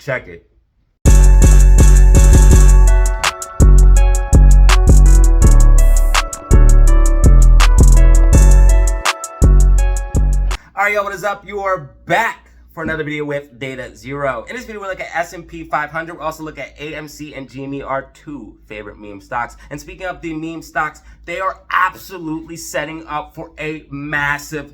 Check it. Alright, yo, what is up? You are back for another video with Data Zero. In this video, we look at S&P 500. We also look at AMC and GME, our two favorite meme stocks. And speaking of the meme stocks, they are absolutely setting up for a massive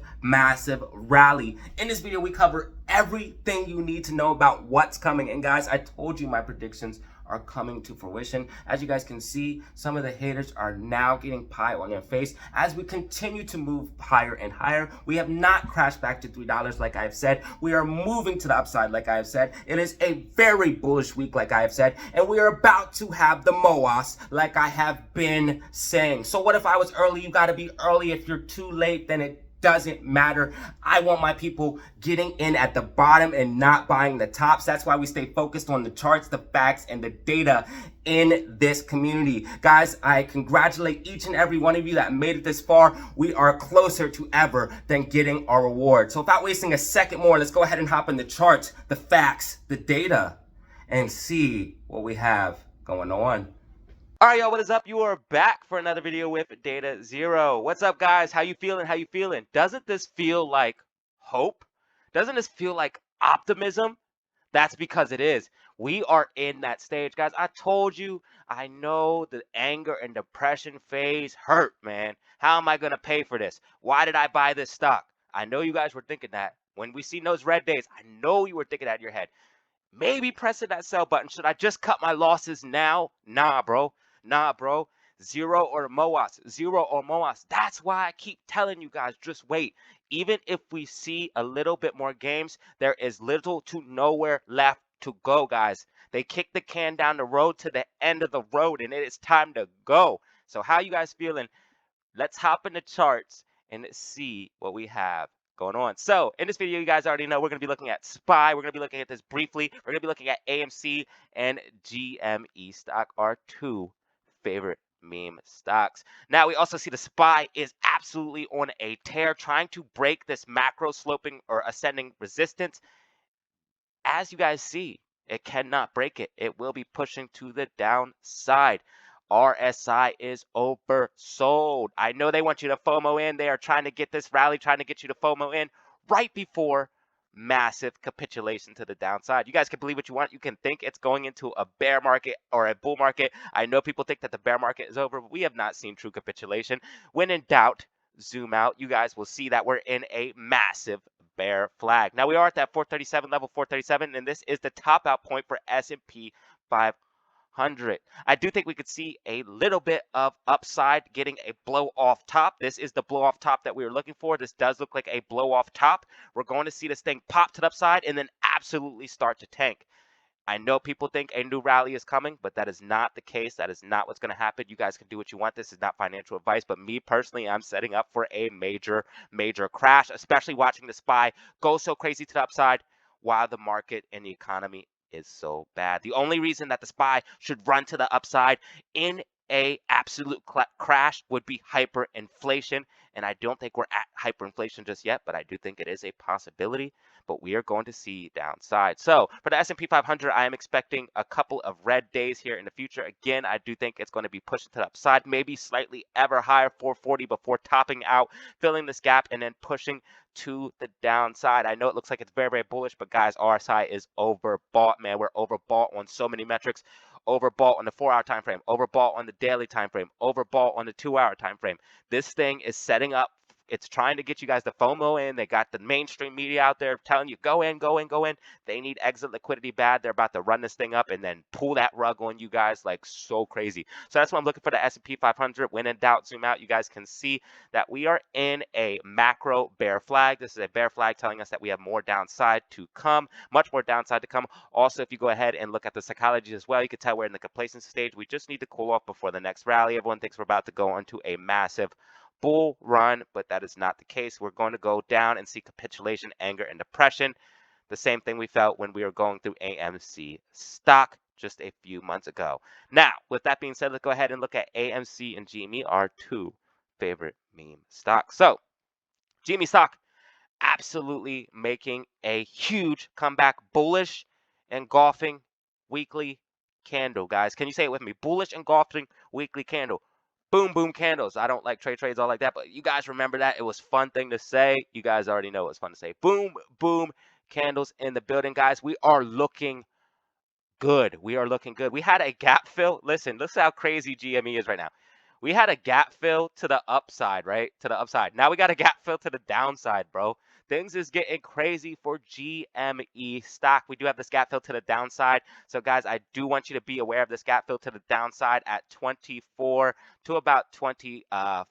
rally. In this video, we cover everything you need to know about what's coming. And guys, I told you my predictions are coming to fruition. As you guys can see, some of the haters are now getting pie on their face as we continue to move higher and higher. We have not crashed back to $3 like I've said. We are moving to the upside like I have said. It is a very bullish week like I have said, and we are about to have the MOAS like I have been saying. So what if I was early? You got to be early. If you're too late, then it doesn't matter. I want my people getting in at the bottom and not buying the tops. That's why we stay focused on the charts, the facts, and the data in this community. Guys, I congratulate each and every one of you that made it this far. We are closer to ever than getting our reward. So without wasting a second more, let's go ahead and hop in the charts, the facts, the data, and see what we have going on. All right, y'all, what is up? You are back for another video with Data Zero. What's up, guys? How you feeling? How you feeling? Doesn't this feel like hope? Doesn't this feel like optimism? That's because it is. We are in that stage, guys. I told you, I know the anger and depression phase hurt, man. How am I going to pay for this? Why did I buy this stock? I know you guys were thinking that. When we see those red days, I know you were thinking that in your head. Maybe pressing that sell button. Should I just cut my losses now? Nah, bro. Nah, bro. Zero or MOAS. Zero or MOAS. That's why I keep telling you guys, just wait. Even if we see a little bit more games, there is little to nowhere left to go, guys. They kicked the can down the road to the end of the road, and it is time to go. So how you guys feeling? Let's hop in the charts and see what we have going on. So in this video, you guys already know we're going to be looking at SPY. We're going to be looking at this briefly. We're going to be looking at AMC and GME stock, our two favorite meme stocks. Now we also see the SPY is absolutely on a tear, trying to break this macro sloping or ascending resistance. As you guys see, it cannot break it. It will be pushing to the downside. RSI is oversold. I know they want you to FOMO in. They are trying to get this rally, trying to get you to FOMO in right before massive capitulation to the downside. You guys can believe what you want. You can think it's going into a bear market or a bull market. I know people think that the bear market is over, but we have not seen true capitulation. When in doubt, zoom out. You guys will see that we're in a massive bear flag. Now we are at that 437 level, 437, and this is the top out point for S&P 500. I do think we could see a little bit of upside getting a blow off top. This is the blow off top that we were looking for. This does look like a blow off top. We're going to see this thing pop to the upside and then absolutely start to tank. I know people think a new rally is coming, but that is not the case. That is not what's going to happen. You guys can do what you want. This is not financial advice, but me personally, I'm setting up for a major crash, especially watching the SPY go so crazy to the upside while the market and the economy is so bad. The only reason that the SPY should run to the upside in a absolute crash would be hyperinflation, and I don't think we're at hyperinflation just yet, but I do think it is a possibility. But we are going to see downside. So for the S&P 500, I am expecting a couple of red days here in the future. Again, I do think it's going to be pushing to the upside, maybe slightly ever higher, 440, before topping out, filling this gap, and then pushing to the downside. I know it looks like it's very bullish, but guys, RSI is overbought, man. We're overbought on so many metrics. Overbought on the 4-hour time frame, overbought on the daily time frame, overbought on the 2-hour time frame. This thing is setting up. It's trying to get you guys to FOMO in. They got the mainstream media out there telling you, go in, go in, go in. They need exit liquidity bad. They're about to run this thing up and then pull that rug on you guys like so crazy. So that's what I'm looking for, the S&P 500. When in doubt, zoom out. You guys can see that we are in a macro bear flag. This is a bear flag telling us that we have more downside to come, much more downside to come. Also, if you go ahead and look at the psychology as well, you can tell we're in the complacency stage. We just need to cool off before the next rally. Everyone thinks we're about to go into a massive bull run, but that is not the case. We're going to go down and see capitulation, anger, and depression. The same thing we felt when we were going through AMC stock just a few months ago. Now, with that being said, let's go ahead and look at AMC and GME, our two favorite meme stocks. So, GME stock absolutely making a huge comeback bullish. engulfing weekly candle, guys. Can you say it with me? Bullish engulfing weekly candle. Boom, boom candles. I don't like trades all like that, but you guys remember that. It was fun thing to say. You guys already know it's fun to say. Boom, boom candles in the building, guys. We are looking good. We are looking good. We had a gap fill. Listen, how crazy GME is right now. We had a gap fill to the upside, right? To the upside. Now we got a gap fill to the downside, bro. Things is getting crazy for GME stock. We do have this gap fill to the downside. So, guys, I do want you to be aware of this gap fill to the downside at 24 to about 24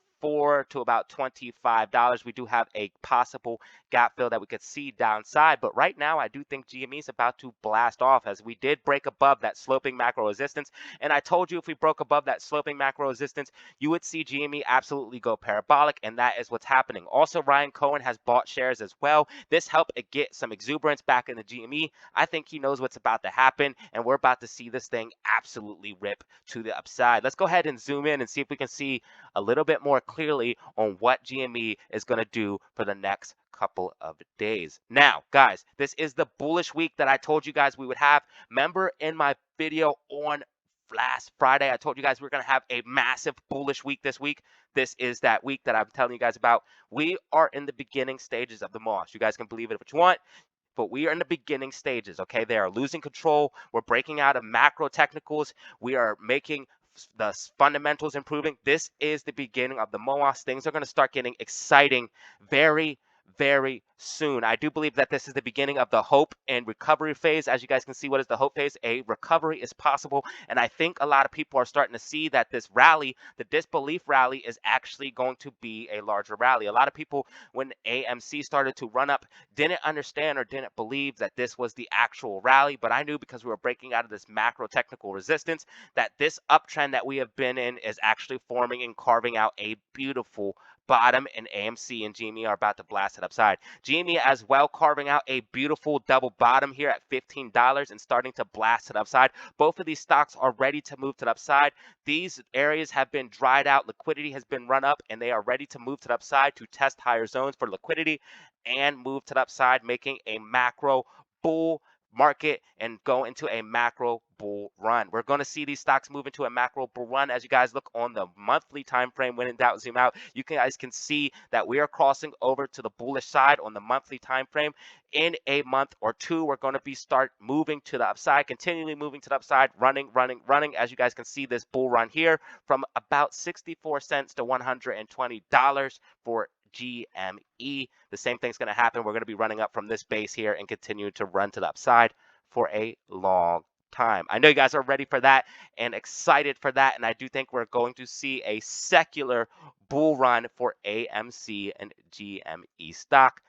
to about $25. We do have a possible gap fill that we could see downside. But right now, I do think GME is about to blast off as we did break above that sloping macro resistance. And I told you if we broke above that sloping macro resistance, you would see GME absolutely go parabolic. And that is what's happening. Also, Ryan Cohen has bought shares as well. This helped get some exuberance back in the GME. I think he knows what's about to happen. And we're about to see this thing absolutely rip to the upside. Let's go ahead and zoom in and see if we can see a little bit more clearly on what GME is going to do for the next couple of days. Now, guys, this is the bullish week that I told you guys we would have. Remember in my video on last Friday, I told you guys we're going to have a massive bullish week this week. This is that week that I'm telling you guys about. We are in the beginning stages of the Moss. You guys can believe it if you want, but we are in the beginning stages, okay? They are losing control. We're breaking out of macro technicals. We are making the fundamentals improving. This is the beginning of the MOAS. Things are going to start getting exciting very, very soon. I do believe that this is the beginning of the hope and recovery phase. As you guys can see, what is the hope phase? A recovery is possible. And I think a lot of people are starting to see that this rally, the disbelief rally, is actually going to be a larger rally. A lot of people, when AMC started to run up, didn't understand or didn't believe that this was the actual rally. But I knew because we were breaking out of this macro technical resistance that this uptrend that we have been in is actually forming and carving out a beautiful bottom, and AMC and GME are about to blast it upside. GME as well carving out a beautiful double bottom here at $15 and starting to blast it upside. Both of these stocks are ready to move to the upside. These areas have been dried out. Liquidity has been run up, and they are ready to move to the upside to test higher zones for liquidity and move to the upside, making a macro bull market and go into a macro bull run. We're going to see these stocks move into a macro bull run. As you guys look on the monthly time frame, when in doubt, zoom out, you guys can see that we are crossing over to the bullish side on the monthly time frame. In a month or two, we're going to be start moving to the upside, continually moving to the upside, running. As you guys can see, this bull run here from about 64 cents to $120 for GME. The same thing's going to happen. We're going to be running up from this base here and continue to run to the upside for a long time. I know you guys are ready for that and excited for that, and I do think we're going to see a secular bull run for AMC and GME stock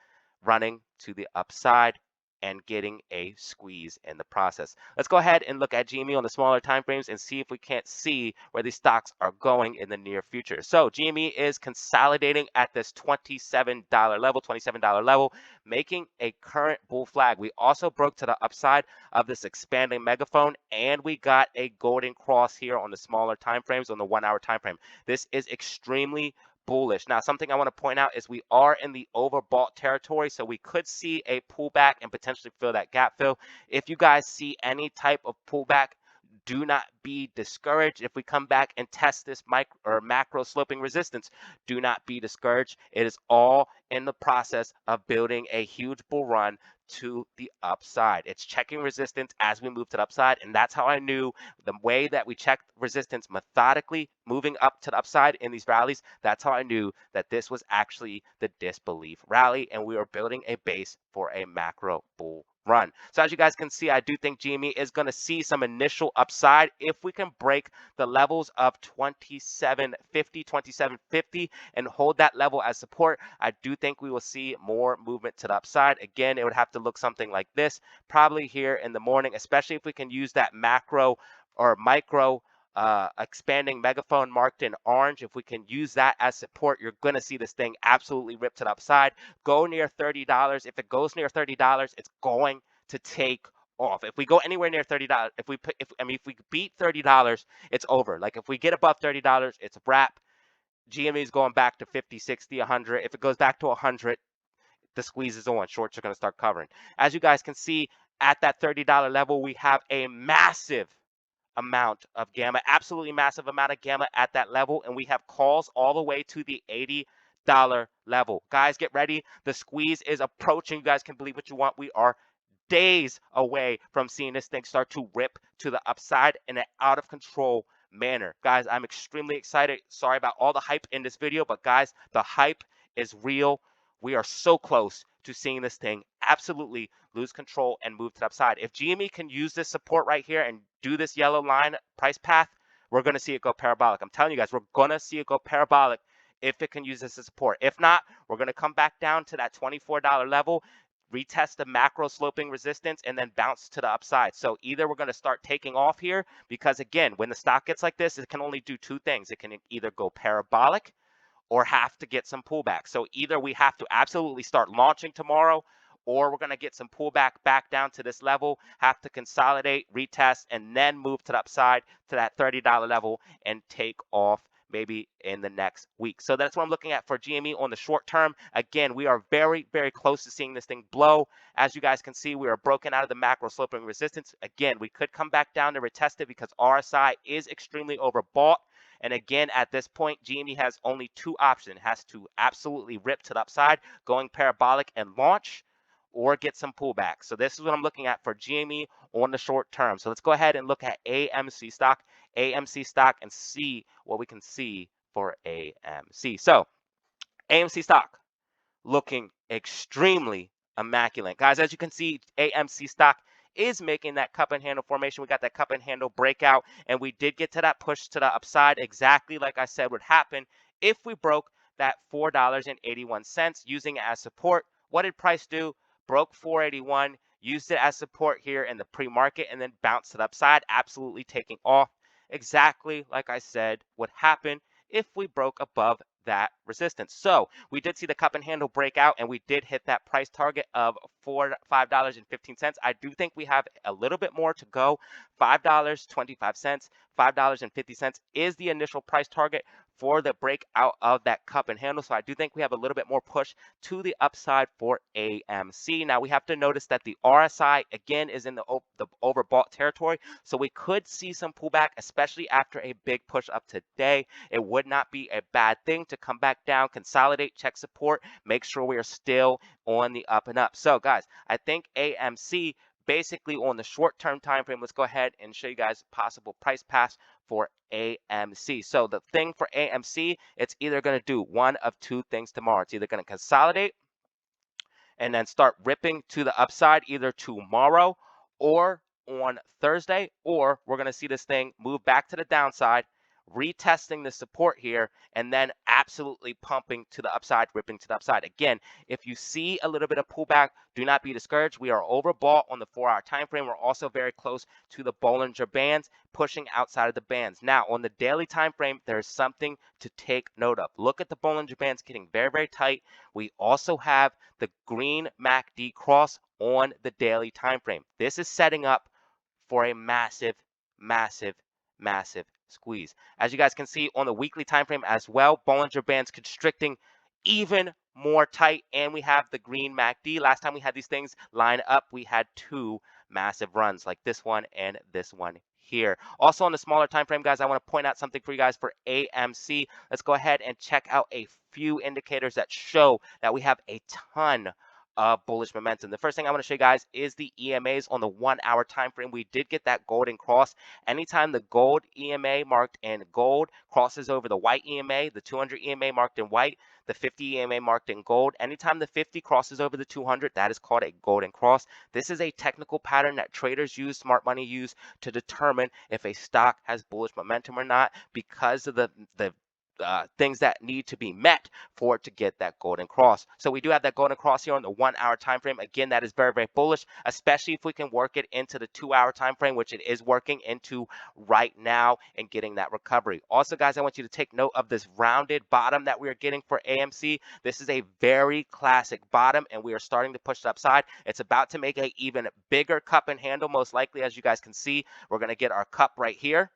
running to the upside and getting a squeeze in the process. Let's go ahead and look at GME on the smaller time frames and see if we can't see where these stocks are going in the near future. So GME is consolidating at this $27 level, making a current bull flag. We also broke to the upside of this expanding megaphone, and we got a golden cross here on the smaller time frames on the 1 hour time frame. This is extremely bullish. Now, something I want to point out is we are in the overbought territory, so we could see a pullback and potentially fill that gap fill. If you guys see any type of pullback, do not be discouraged. If we come back and test this micro or macro sloping resistance, do not be discouraged. It is all in the process of building a huge bull run to the upside. It's checking resistance as we move to the upside, and that's how I knew the way that we checked resistance methodically moving up to the upside in these rallies. That's how I knew that this was actually the disbelief rally, and we were building a base for a macro bull run. So as you guys can see, I do think GME is going to see some initial upside if we can break the levels of 2750 and hold that level as support. I do think we will see more movement to the upside. Again, it would have to look something like this probably here in the morning, especially if we can use that macro or micro expanding megaphone marked in orange. If we can use that as support, you're going to see this thing absolutely rip to the upside, go near $30. If it goes near $30, it's going to take off. If we go anywhere near $30, if we beat $30, it's over. Like if we get above $30, it's a wrap. GME is going back to 50, 60, 100. If it goes back to 100, the squeeze is on. Shorts are going to start covering. As you guys can see, at that $30 level, we have a massive amount of gamma, absolutely massive amount of gamma at that level, and we have calls all the way to the $80 level. Guys, get ready. The squeeze is approaching. You guys can believe what you want. We are days away from seeing this thing start to rip to the upside in an out of control manner. Guys, I'm extremely excited. Sorry about all the hype in this video, but guys, the hype is real. We are so close to seeing this thing absolutely lose control and move to the upside. If GME can use this support right here and do this yellow line price path, we're going to see it go parabolic. I'm telling you guys, we're going to see it go parabolic if it can use this as support. If not, we're going to come back down to that $24 level, retest the macro sloping resistance, and then bounce to the upside. So either we're going to start taking off here, because again, when the stock gets like this, it can only do two things. It can either go parabolic or have to get some pullback. So either we have to absolutely start launching tomorrow, or we're going to get some pullback back down to this level, have to consolidate, retest, and then move to the upside to that $30 level and take off maybe in the next week. So that's what I'm looking at for GME on the short term. Again, we are very, very close to seeing this thing blow. As you guys can see, we are broken out of the macro sloping resistance. Again, we could come back down to retest it because RSI is extremely overbought. And again, at this point, GME has only two options. It has to absolutely rip to the upside, going parabolic and launch, or get some pullback. So this is what I'm looking at for GME on the short term. So let's go ahead and look at AMC stock, and see what we can see for AMC. So AMC stock looking extremely immaculate. Guys, as you can see, AMC stock is making that cup and handle formation. We got that cup and handle breakout, and we did get to that push to the upside, exactly like I said would happen if we broke that $4.81 using it as support. What did price do? Broke 481, used it as support here in the pre-market, and then bounced to the upside, absolutely taking off, exactly like I said would happen if we broke above that resistance. So we did see the cup and handle break out, and we did hit that price target of $5.15. I do think we have a little bit more to go. $5.25, $5.50 is the initial price target for the breakout of that cup and handle. So I do think we have a little bit more push to the upside for AMC. Now we have to notice that the RSI again is in the overbought territory. So we could see some pullback, especially after a big push up today. It would not be a bad thing to come back down, consolidate, check support, make sure we are still on the up and up. So guys, I think AMC basically on the short-term time frame, let's go ahead and show you guys possible price paths for AMC. So the thing for AMC, it's either going to do one of two things tomorrow. It's either going to consolidate and then start ripping to the upside either tomorrow or on Thursday, or we're going to see this thing move back to the downside, retesting the support here, and then absolutely pumping to the upside, ripping to the upside. Again, if you see a little bit of pullback, do not be discouraged. We are overbought on the 4-hour time frame. We're also very close to the Bollinger Bands, pushing outside of the bands. Now, on the daily time frame, there's something to take note of. Look at the Bollinger Bands getting very, very tight. We also have the green MACD cross on the daily time frame. This is setting up for a massive, massive, massive squeeze. As you guys can see on the weekly time frame as well, Bollinger Bands constricting even more tight, and we have the green MACD. Last time we had these things line up, we had two massive runs like this one and this one here. Also on the smaller time frame, guys, I want to point out something for you guys for AMC. Let's go ahead and check out a few indicators that show that we have a ton bullish momentum. The first thing I want to show you guys is the EMAs on the 1-hour time frame. We did get that golden cross. Anytime the gold EMA marked in gold crosses over the white EMA, the 200 EMA marked in white, the 50 EMA marked in gold, anytime the 50 crosses over the 200, that is called a golden cross. This is a technical pattern that traders use, smart money use, to determine if a stock has bullish momentum or not, because of the things that need to be met for it to get that golden cross. So we do have that golden cross here on the 1-hour time frame. Again, that is very, very bullish, especially if we can work it into the 2-hour time frame, which it is working into right now, and getting that recovery. Also, guys, I want you to take note of this rounded bottom that we are getting for AMC. This is a very classic bottom, and we are starting to push the upside. It's about to make an even bigger cup and handle, most likely. As you guys can see, we're going to get our cup right here,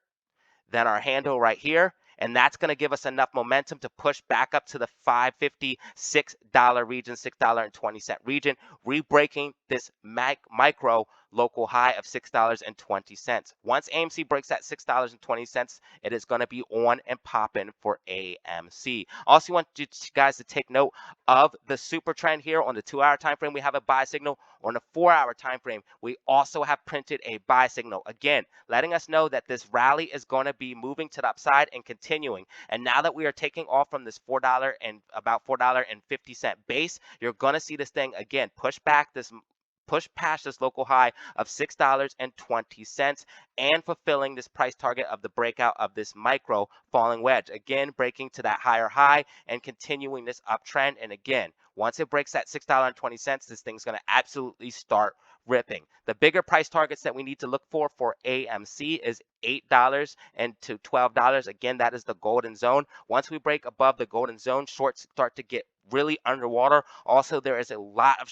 then our handle right here, and that's going to give us enough momentum to push back up to the $5.56 region, $6.20 region, re-breaking this micro local high of $6.20. Once AMC breaks that $6.20, it is going to be on and popping for AMC. Also want you guys to take note of the super trend here. On the 2-hour time frame, we have a buy signal. On the 4-hour time frame, we also have printed a buy signal. Again, letting us know that this rally is going to be moving to the upside and continuing. And now that we are taking off from this $4 and about $4.50 base, you're going to see this thing again push past this local high of $6.20 and fulfilling this price target of the breakout of this micro falling wedge. Again, breaking to that higher high and continuing this uptrend. And again, once it breaks that $6.20, this thing's going to absolutely start ripping. The bigger price targets that we need to look for AMC is $8 and to $12. Again, that is the golden zone. Once we break above the golden zone, shorts start to get really underwater. Also, there is a lot of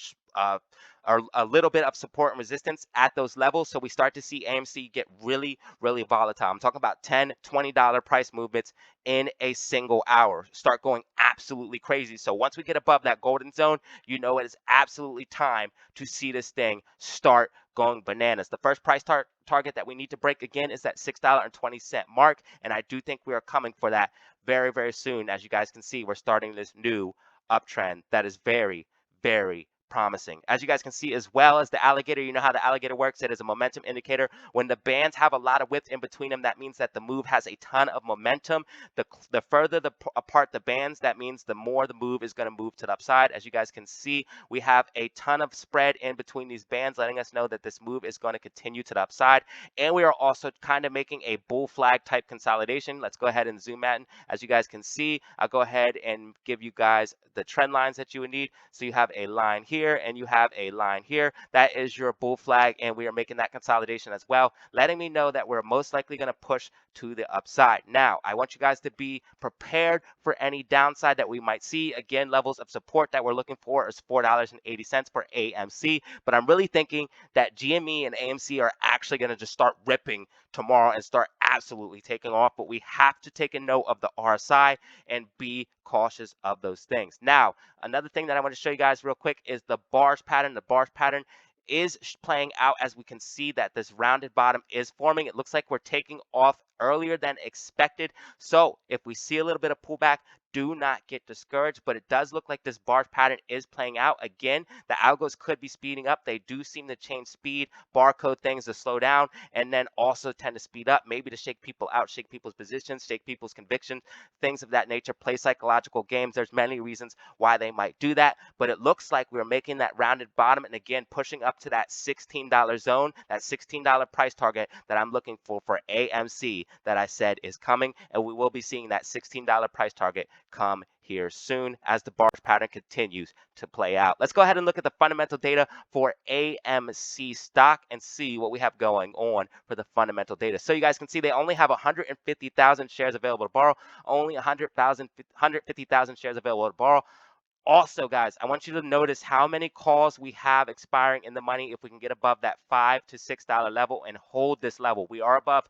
or a little bit of support and resistance at those levels. So we start to see AMC get really, really volatile. I'm talking about $10, $20 price movements in a single hour. Start going absolutely crazy. So once we get above that golden zone, you know it is absolutely time to see this thing start going bananas. The first price target that we need to break again is that $6.20 mark. And I do think we are coming for that very, very soon. As you guys can see, we're starting this new uptrend that is very, very promising. As you guys can see, as well as the alligator, you know how the alligator works. It is a momentum indicator. When the bands have a lot of width in between them, that means that the move has a ton of momentum. The further apart the bands, that means the more the move is going to move to the upside. As you guys can see, we have a ton of spread in between these bands, letting us know that this move is going to continue to the upside. And we are also kind of making a bull flag type consolidation. Let's go ahead and zoom in. As you guys can see, I'll go ahead and give you guys the trend lines that you would need. So you have a line here and you have a line here. That is your bull flag, and we are making that consolidation as well, letting me know that we're most likely going to push to the upside. Now, I want you guys to be prepared for any downside that we might see. Again, levels of support that we're looking for is $4.80 for AMC, but I'm really thinking that GME and AMC are actually going to just start ripping tomorrow and start absolutely taking off, but we have to take a note of the RSI and be cautious of those things. Now, another thing that I want to show you guys real quick is the bars pattern. The bars pattern is playing out as we can see that this rounded bottom is forming. It looks like we're taking off earlier than expected. So if we see a little bit of pullback, do not get discouraged, but it does look like this bars pattern is playing out. Again, the algos could be speeding up. They do seem to change speed, barcode things to slow down, and then also tend to speed up, maybe to shake people out, shake people's positions, shake people's convictions, things of that nature, play psychological games. There's many reasons why they might do that, but it looks like we're making that rounded bottom and again, pushing up to that $16 zone, that $16 price target that I'm looking for AMC that I said is coming, and we will be seeing that $16 price target come here soon as the bars pattern continues to play out. Let's go ahead and look at the fundamental data for AMC stock and see what we have going on for the fundamental data. So you guys can see they only have 150,000 shares available to borrow, only 150,000 shares available to borrow. Also, guys, I want you to notice how many calls we have expiring in the money if we can get above that $5 to $6 level and hold this level. We are above,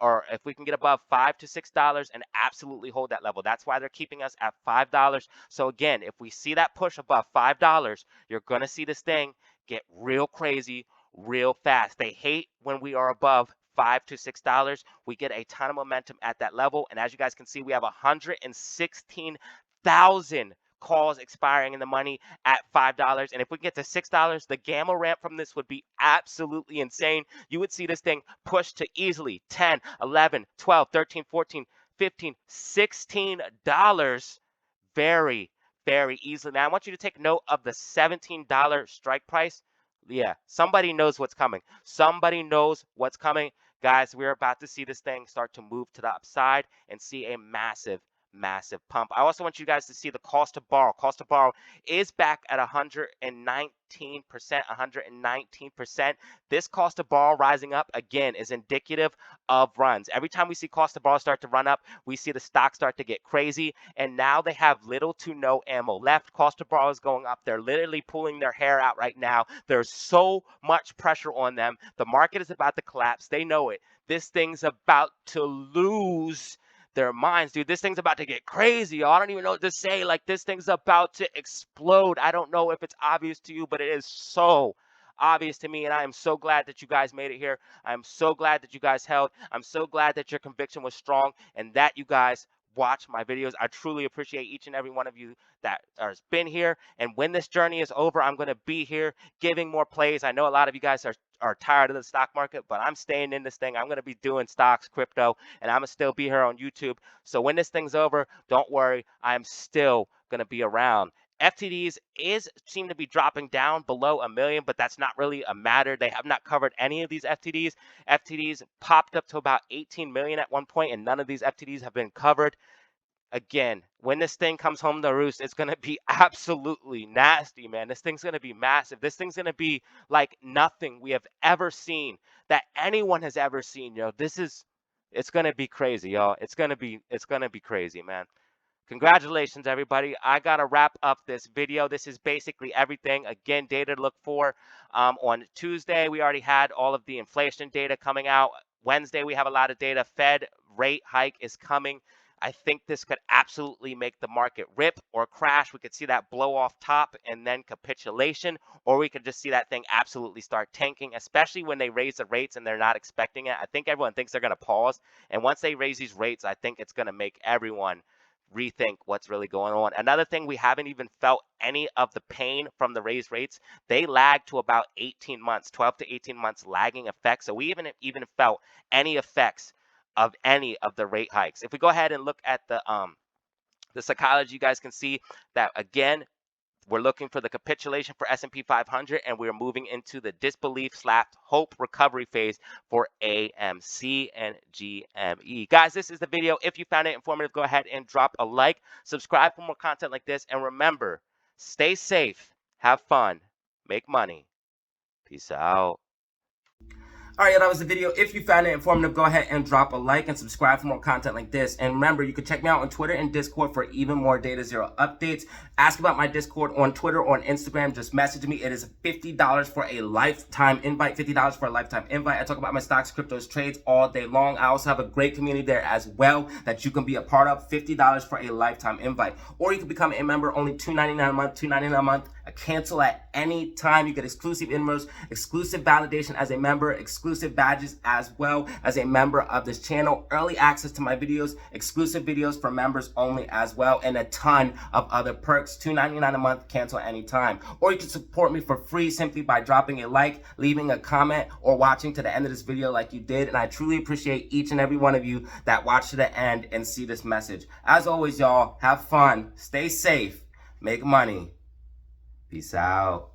or if we can get above $5 to $6 and absolutely hold that level. That's why they're keeping us at $5. So again, if we see that push above $5, you're going to see this thing get real crazy, real fast. They hate when we are above $5 to $6. We get a ton of momentum at that level. And as you guys can see, we have 116,000 calls expiring in the money at $5. And if we get to $6, the gamma ramp from this would be absolutely insane. You would see this thing push to easily 10, 11, 12, 13, 14, 15, $16 very, very easily. Now, I want you to take note of the $17 strike price. Yeah, somebody knows what's coming. Somebody knows what's coming. Guys, we're about to see this thing start to move to the upside and see a massive pump. I also want you guys to see the cost to borrow. Cost to borrow is back at 119%. This cost to borrow rising up again is indicative of runs. Every time we see cost to borrow start to run up, we see the stock start to get crazy, and now they have little to no ammo left. Cost to borrow is going up. They're literally pulling their hair out right now. There's so much pressure on them. The market is about to collapse. They know it. This thing's about to lose their minds, dude. This thing's about to get crazy, y'all. I don't even know what to say. Like, this thing's about to explode. I don't know if it's obvious to you, but it is so obvious to me, and I am so glad that you guys made it here. I'm so glad that you guys held. I'm so glad that your conviction was strong and that you guys watch my videos. I truly appreciate each and every one of you that has been here. And when this journey is over, I'm going to be here giving more plays. I know a lot of you guys are tired of the stock market, but I'm staying in this thing. I'm going to be doing stocks, crypto, and I'm going to still be here on YouTube. So when this thing's over, don't worry. I'm still going to be around. FTDs seem to be dropping down below 1 million, but that's not really a matter. They have not covered any of these FTDs. FTDs popped up to about 18 million at one point, and none of these FTDs have been covered. Again, when this thing comes home to roost, it's going to be absolutely nasty, man. This thing's going to be massive. This thing's going to be like nothing we have ever seen, that anyone has ever seen, yo. It's going to be crazy, y'all. It's going to be crazy, man. Congratulations, everybody. I got to wrap up this video. This is basically everything. Again, data to look for. On Tuesday, we already had all of the inflation data coming out. Wednesday, we have a lot of data. Fed rate hike is coming. I think this could absolutely make the market rip or crash. We could see that blow off top and then capitulation, or we could just see that thing absolutely start tanking, especially when they raise the rates and they're not expecting it. I think everyone thinks they're going to pause. And once they raise these rates, I think it's going to make everyone rethink what's really going on. Another thing, we haven't even felt any of the pain from the raised rates. They lag to about 18 months, 12 to 18 months lagging effect. So we haven't even felt any effects of any of the rate hikes. If we go ahead and look at the psychology, you guys can see that again, we're looking for the capitulation for S&P 500, and we're moving into the disbelief/hope recovery phase for AMC and GME. Guys, this is the video. If you found it informative, go ahead and drop a like, subscribe for more content like this, and remember, stay safe, have fun, make money. Peace out. All right, that was the video. If you found it informative, go ahead and drop a like and subscribe for more content like this. And remember, you can check me out on Twitter and Discord for even more Data Zero updates. Ask about my Discord on Twitter or on Instagram. Just message me. It is $50 for a lifetime invite. $50 for a lifetime invite. I talk about my stocks, cryptos, trades all day long. I also have a great community there as well that you can be a part of. $50 for a lifetime invite. Or you can become a member, only $2.99 a month, $2.99 a month. Cancel at any time. You get exclusive inroads, exclusive validation as a member, exclusive badges as well as a member of this channel, early access to my videos, exclusive videos for members only as well, and a ton of other perks. $2.99 a month, cancel anytime. Or you can support me for free simply by dropping a like, leaving a comment, or watching to the end of this video like you did. And I truly appreciate each and every one of you that watch to the end and see this message. As always, y'all, have fun, stay safe, make money. Peace out.